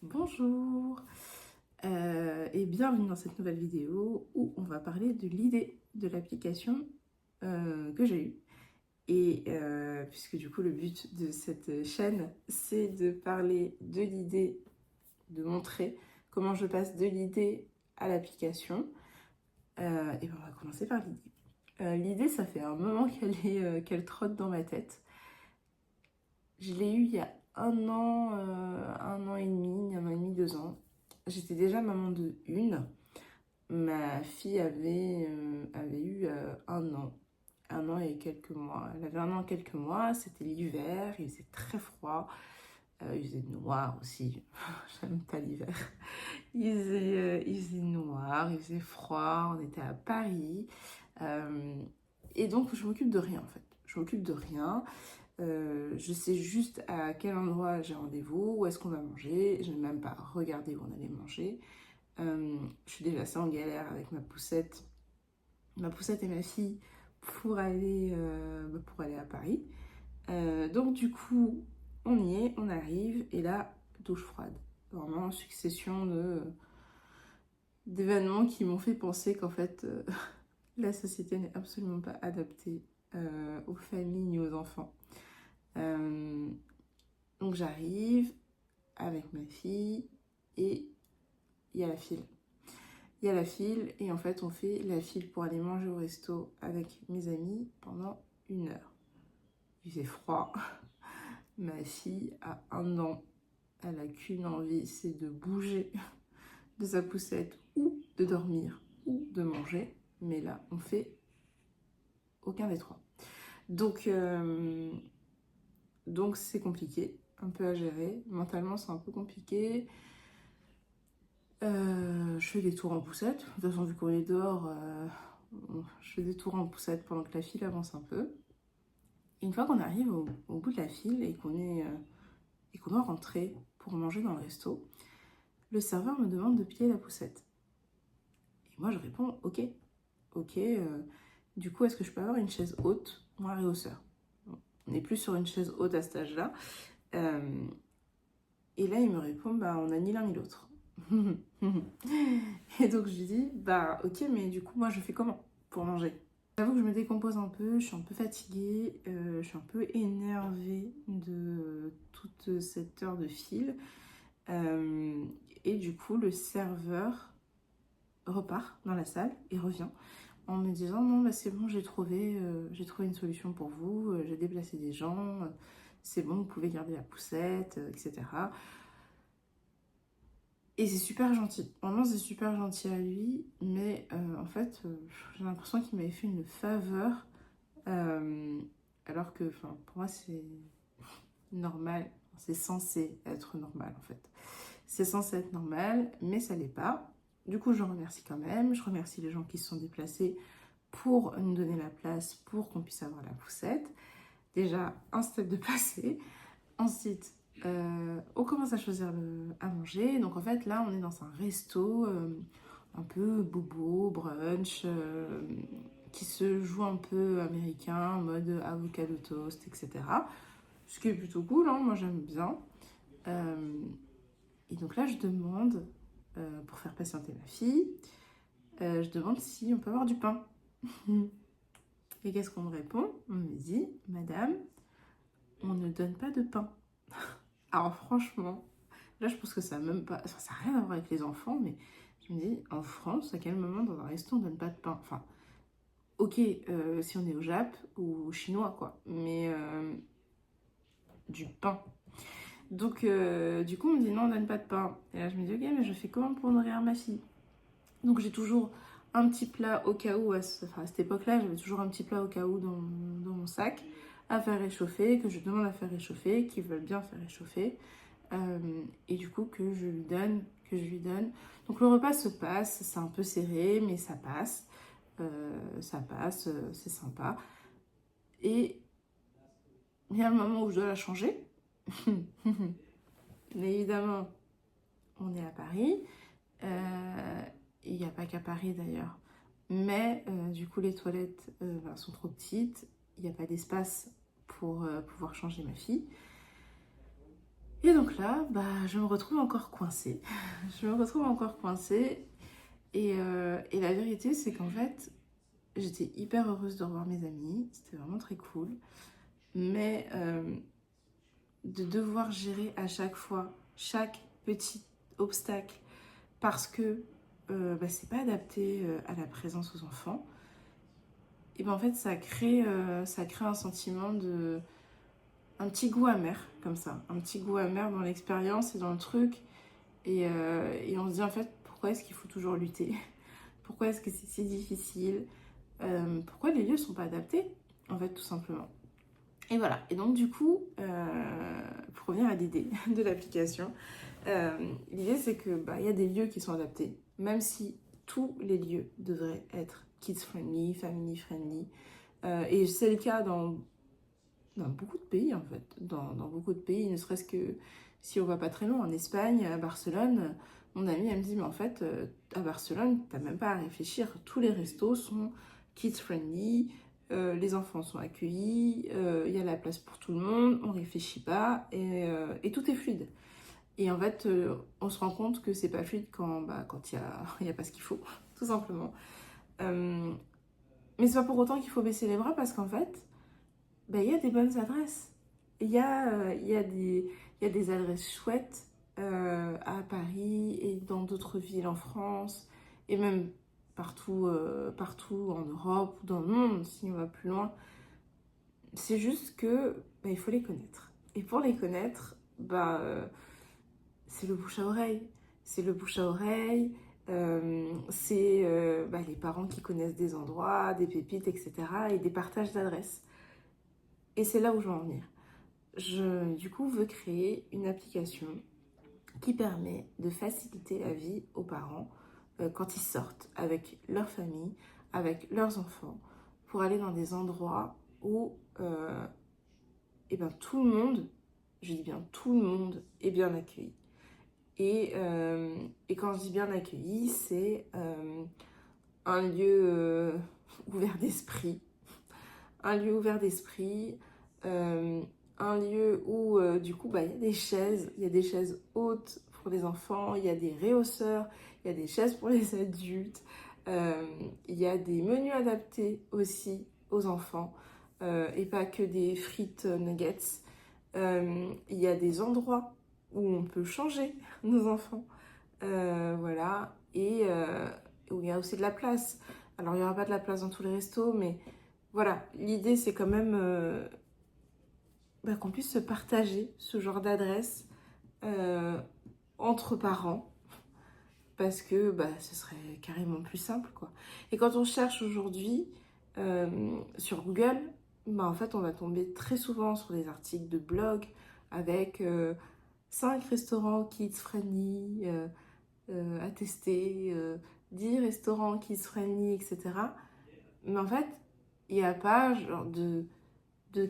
Bonjour et bienvenue dans cette nouvelle vidéo où on va parler de l'idée de l'application que j'ai eue. Et puisque du coup le but de cette chaîne c'est de parler de l'idée, de montrer comment je passe de l'idée à l'application. Et ben on va commencer par l'idée. L'idée ça fait un moment qu'elle trotte dans ma tête. Je l'ai eue il y a un an et demi, 2 ans. J'étais déjà maman de une. Ma fille avait eu 1 an et quelques mois. Elle avait 1 an et quelques mois, c'était l'hiver, il faisait très froid, il faisait noir aussi, j'aime pas l'hiver. Il faisait noir, il faisait froid, on était à Paris. Et donc je m'occupe de rien en fait. Je m'occupe de rien. Je sais juste à quel endroit j'ai rendez-vous, où est-ce qu'on va manger. Je n'ai même pas regardé où on allait manger. Je suis déjà assez en galère avec ma poussette et ma fille pour aller à Paris. Donc du coup, on y est, on arrive, et là, douche froide. Vraiment, succession d'événements qui m'ont fait penser qu'en fait, la société n'est absolument pas adaptée aux familles ni aux enfants. Donc j'arrive avec ma fille et il y a la file. Il y a la file et en fait on fait la file pour aller manger au resto avec mes amis pendant 1 heure. Il fait froid. Ma fille a 1 an. Elle a qu'une envie, c'est de bouger de sa poussette ou de dormir ou de manger. Mais là on fait aucun des trois. Donc c'est compliqué, un peu à gérer. Mentalement c'est un peu compliqué. Je fais des tours en poussette. De toute façon, vu qu'on est dehors, je fais des tours en poussette pendant que la file avance un peu. Et une fois qu'on arrive au bout de la file et qu'on doit rentrer pour manger dans le resto, le serveur me demande de plier la poussette. Et moi, je réponds ok. Ok, du coup, est-ce que je peux avoir une chaise haute ou un réhausseur? On n'est plus sur une chaise haute à cet âge-là. Et là, il me répond bah, on n'a ni l'un ni l'autre. Et donc, je lui dis bah, ok, mais du coup, moi, je fais comment pour manger? J'avoue que je me décompose un peu, je suis un peu fatiguée, je suis un peu énervée de toute cette heure de file. Et du coup, le serveur repart dans la salle et revient en me disant non, bah c'est bon, j'ai trouvé une solution pour vous, j'ai déplacé des gens, c'est bon, vous pouvez garder la poussette, etc. Et c'est super gentil, vraiment c'est super gentil à lui, mais en fait, j'ai l'impression qu'il m'avait fait une faveur. Alors que pour moi c'est normal, c'est censé être normal en fait. C'est censé être normal, mais ça l'est pas. Du coup je remercie quand même, je remercie les gens qui se sont déplacés pour nous donner la place pour qu'on puisse avoir la poussette. Déjà un step de passé. Ensuite on commence à choisir à manger. Donc en fait là on est dans un resto un peu bobo, brunch, qui se joue un peu américain, en mode avocado toast, etc. Ce qui est plutôt cool, hein, moi j'aime bien. Et donc là je demande, pour faire patienter ma fille, je demande si on peut avoir du pain. Et qu'est-ce qu'on me répond? On me dit, madame, on ne donne pas de pain. Alors franchement, là je pense que ça n'a même pas, ça n'a rien à voir avec les enfants, mais je me dis, en France, à quel moment dans un resto on donne pas de pain? Enfin, ok, si on est au Jap ou au chinois, quoi, mais du pain. Donc, du coup, on me dit non, on donne pas de pain. Et là, je me dis, ok, mais je fais comment pour nourrir ma fille? Donc, j'ai toujours un petit plat au cas où, à cette époque-là, j'avais toujours un petit plat au cas où dans mon sac à faire réchauffer, que je demande à faire réchauffer, qu'ils veulent bien faire réchauffer. Et du coup, que je lui donne. Donc, le repas se passe, c'est un peu serré, mais ça passe. C'est sympa. Et il y a un moment où je dois la changer. Mais évidemment, on est à Paris. Il n'y a pas qu'à Paris d'ailleurs. Mais du coup, les toilettes sont trop petites. Il n'y a pas d'espace pour pouvoir changer ma fille. Et donc là, bah, je me retrouve encore coincée. Je me retrouve encore coincée. Et la vérité, c'est qu'en fait, j'étais hyper heureuse de revoir mes amis. C'était vraiment très cool. Mais de devoir gérer à chaque fois chaque petit obstacle parce que bah, c'est pas adapté à la présence aux enfants, et ben en fait ça crée un sentiment de un petit goût amer comme ça, un petit goût amer dans l'expérience et dans le truc, et on se dit en fait pourquoi est-ce qu'il faut toujours lutter, pourquoi est-ce que c'est si difficile, pourquoi les lieux sont pas adaptés en fait tout simplement. Et voilà, et donc du coup, pour revenir à l'idée de l'application, l'idée c'est que bah, y a des lieux qui sont adaptés, même si tous les lieux devraient être kids friendly, family friendly, et c'est le cas dans beaucoup de pays en fait, dans beaucoup de pays, ne serait-ce que si on va pas très loin, en Espagne, à Barcelone, mon amie elle me dit mais en fait à Barcelone t'as même pas à réfléchir, tous les restos sont kids friendly, les enfants sont accueillis, il y a la place pour tout le monde, on réfléchit pas et tout est fluide. Et en fait, on se rend compte que c'est pas fluide quand il y a pas ce qu'il faut, tout simplement. Euh, mais c'est pas pour autant qu'il faut baisser les bras parce qu'en fait, bah, il y a des bonnes adresses. Il y a des adresses chouettes à Paris et dans d'autres villes en France et même partout en Europe ou dans le monde si on va plus loin. C'est juste que bah, il faut les connaître. Et pour les connaître, c'est le bouche à oreille. C'est le bouche à oreille, c'est bah, les parents qui connaissent des endroits, des pépites, etc. et des partages d'adresses. Et c'est là où je veux en venir. Je, du coup, veux créer une application qui permet de faciliter la vie aux parents quand ils sortent avec leur famille, avec leurs enfants, pour aller dans des endroits où eh ben, tout le monde, je dis bien tout le monde, est bien accueilli. Et quand je dis bien accueilli, c'est un lieu ouvert d'esprit. Un lieu ouvert d'esprit, euh, un lieu où du coup bah, il y a des chaises hautes pour les enfants, il y a des réhausseurs, il y a des chaises pour les adultes, euh, il y a des menus adaptés aussi aux enfants et pas que des frites nuggets. Il y a des endroits où on peut changer nos enfants, voilà, et où il y a aussi de la place. Alors il n'y aura pas de la place dans tous les restos, mais voilà, l'idée c'est quand même bah, qu'on puisse se partager ce genre d'adresse euh, entre parents parce que bah, ce serait carrément plus simple quoi. Et quand on cherche aujourd'hui sur Google, bah, en fait on va tomber très souvent sur des articles de blog avec 5 restaurants kids friendly à tester, 10 restaurants kids friendly, etc. Mais en fait, il n'y a pas genre de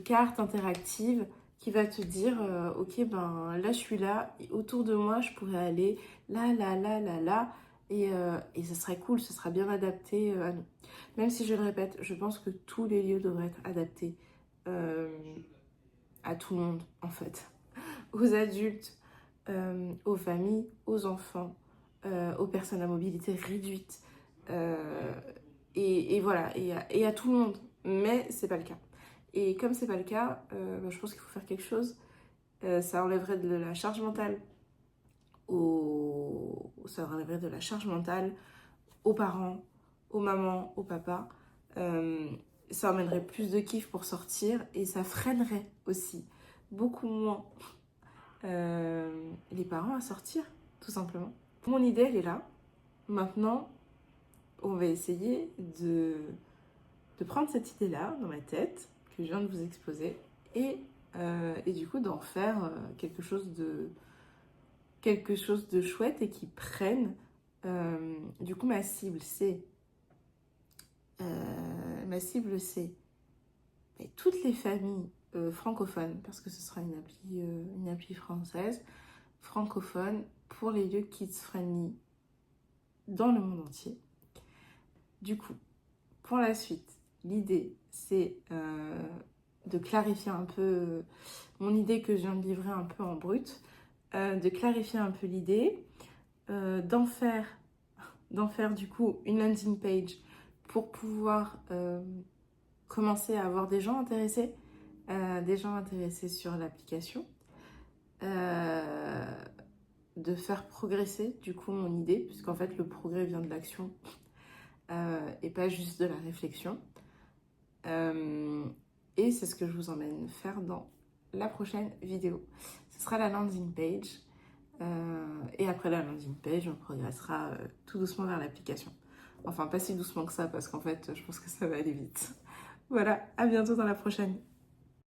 carte interactive qui va te dire ok ben là je suis là et autour de moi je pourrais aller là et ce serait cool, ce sera bien adapté à nous. Même si je le répète, je pense que tous les lieux devraient être adaptés euh, à tout le monde en fait, aux adultes, aux familles, aux enfants, aux personnes à mobilité réduite euh, et voilà et à tout le monde, mais c'est pas le cas. Et comme c'est pas le cas, je pense qu'il faut faire quelque chose. Ça enlèverait de la charge mentale ça enlèverait de la charge mentale aux parents, aux mamans, aux papas. Euh, Ça emmènerait plus de kiff pour sortir et ça freinerait aussi beaucoup moins les parents à sortir, tout simplement. Mon idée, elle est là. Maintenant, on va essayer de prendre cette idée-là dans ma tête, que je viens de vous exposer, et du coup d'en faire quelque chose de chouette et qui prenne. Du coup, ma cible, c'est toutes les familles francophones, parce que ce sera une appli française, francophone, pour les lieux kids friendly dans le monde entier. Du coup, pour la suite, l'idée, c'est de clarifier un peu mon idée que je viens de livrer un peu en brut, de clarifier un peu l'idée, d'en faire du coup une landing page pour pouvoir commencer à avoir des gens intéressés sur l'application, de faire progresser du coup mon idée, puisqu'en fait le progrès vient de l'action et pas juste de la réflexion. Et c'est ce que je vous emmène faire dans la prochaine vidéo. Ce sera la landing page. Et après la landing page, on progressera tout doucement vers l'application. Enfin, pas si doucement que ça, parce qu'en fait, je pense que ça va aller vite. Voilà, à bientôt dans la prochaine.